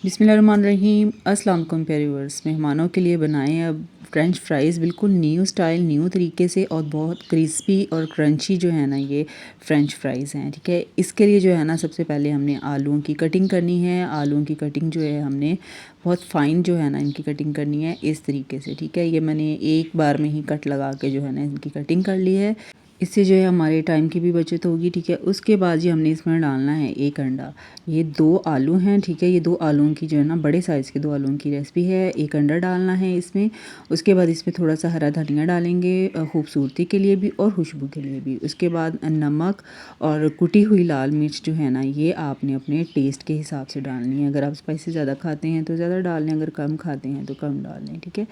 बिस्मिल्लाहिर्रहमानिर्रहीम। अस्सलाम वालेकुम प्यारे व्यूअर्स, मेहमानों के लिए बनाएं अब फ्रेंच फ्राइज़ बिल्कुल न्यू स्टाइल न्यू तरीके से और बहुत क्रिस्पी और क्रंची जो है ना ये फ़्रेंच फ्राइज़ हैं। ठीक है, इसके लिए जो है ना सबसे पहले हमने आलूओं की कटिंग करनी है। आलूओं की कटिंग जो है हमने बहुत फ़ाइन जो है ना इनकी कटिंग करनी है इस तरीके से। ठीक है, ये मैंने एक बार में ही कट लगा के जो है ना इनकी कटिंग कर ली है। इससे जो है हमारे टाइम की भी बचत होगी। ठीक है, उसके बाद जी हमने इसमें डालना है एक अंडा। ये 2 आलू हैं। ठीक है, ये 2 आलूओं की जो है ना बड़े साइज़ के 2 आलूओं की रेसिपी है। एक अंडा डालना है इसमें। उसके बाद इसमें थोड़ा सा हरा धनिया डालेंगे खूबसूरती के लिए भी और खुशबू के लिए भी। उसके बाद नमक और कुटी हुई लाल मिर्च जो है ना ये आपने अपने टेस्ट के हिसाब से डालनी है। अगर आप स्पाइसी ज़्यादा खाते हैं तो ज़्यादा डाल लें, अगर कम खाते हैं तो कम डाल लें। ठीक है,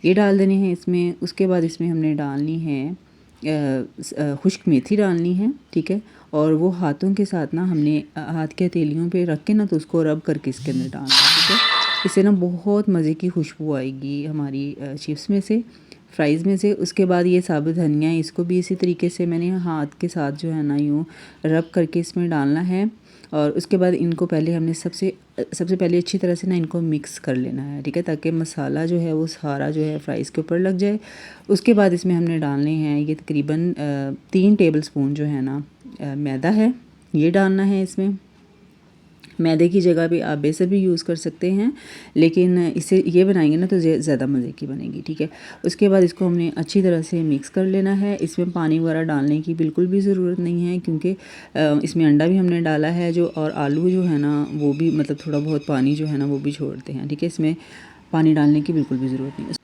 ये डाल देने हैं इसमें। उसके बाद इसमें हमने डालनी है खुश्क मेथी डालनी है। ठीक है, और वो हाथों के साथ ना हमने हाथ के हथेलियों पे रख के ना तो उसको रब करके इसके अंदर डालना है। ठीक है, इससे ना बहुत मज़े की खुशबू आएगी हमारी चिप्स में से, फ्राइज़ में से। उसके बाद ये साबुत धनिया है, इसको भी इसी तरीके से मैंने हाथ के साथ जो है ना यूँ रब करके इसमें डालना है। और उसके बाद इनको पहले हमने सबसे पहले अच्छी तरह से ना इनको मिक्स कर लेना है। ठीक है, ताकि मसाला जो है वो सारा जो है फ्राइज़ के ऊपर लग जाए। उसके बाद इसमें हमने डालने हैं ये तकरीबन 3 टेबल स्पून जो है ना मैदा है, ये डालना है इसमें। मैदे की जगह भी आप बेसन भी यूज़ कर सकते हैं, लेकिन इसे ये बनाएंगे ना तो ज़्यादा मज़े की बनेगी। ठीक है, उसके बाद इसको हमने अच्छी तरह से मिक्स कर लेना है। इसमें पानी वगैरह डालने की बिल्कुल भी ज़रूरत नहीं है, क्योंकि इसमें अंडा भी हमने डाला है जो, और आलू जो है ना वो भी मतलब थोड़ा बहुत पानी जो है ना वो भी छोड़ते हैं। ठीक है, इसमें पानी डालने की बिल्कुल भी ज़रूरत नहीं है।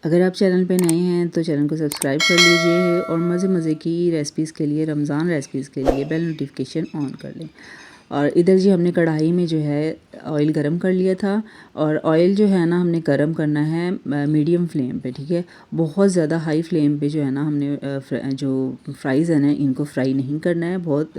अगर आप चैनल पे नए हैं तो चैनल को सब्सक्राइब कर लीजिए और मज़े की रेसिपीज़ के लिए, रमज़ान रेसिपीज़ के लिए बेल नोटिफिकेशन ऑन कर लें। और इधर जी हमने कढ़ाई में जो है ऑयल गरम कर लिया था, और ऑयल जो है ना हमने गरम करना है मीडियम फ्लेम पे। ठीक है, बहुत ज़्यादा हाई फ्लेम पे जो है ना हमने जो फ्राइज़ है ना इनको फ्राई नहीं करना है, बहुत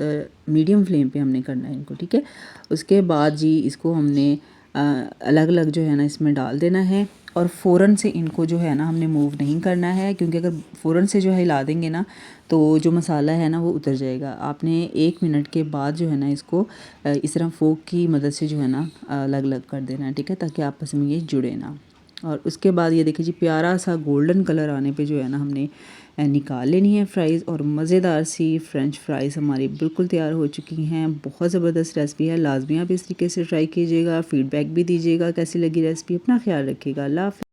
मीडियम फ्लेम पे हमने करना है इनको। ठीक है, उसके बाद जी इसको हमने अलग अलग जो है ना इसमें डाल देना है, और फ़ौरन से इनको जो है ना हमने मूव नहीं करना है, क्योंकि अगर फ़ौरन से जो है हिला देंगे ना तो जो मसाला है ना वो उतर जाएगा। आपने 1 मिनट के बाद जो है ना इसको इस तरह फोक की मदद से जो है ना अलग अलग कर देना है। ठीक है, ताकि आपस में ये जुड़े ना। और उसके बाद ये देखिए जी प्यारा सा गोल्डन कलर आने पे जो है ना हमने निकाल लेनी है फ्राइज़, और मज़ेदार सी फ्रेंच फ्राइज़ हमारी बिल्कुल तैयार हो चुकी हैं। बहुत ज़बरदस्त रेसिपी है, लाजमी आप इस तरीके से ट्राई कीजिएगा। फ़ीडबैक भी दीजिएगा कैसी लगी रेसिपी। अपना ख्याल रखिएगा। अल्लाह हाफ़िज़।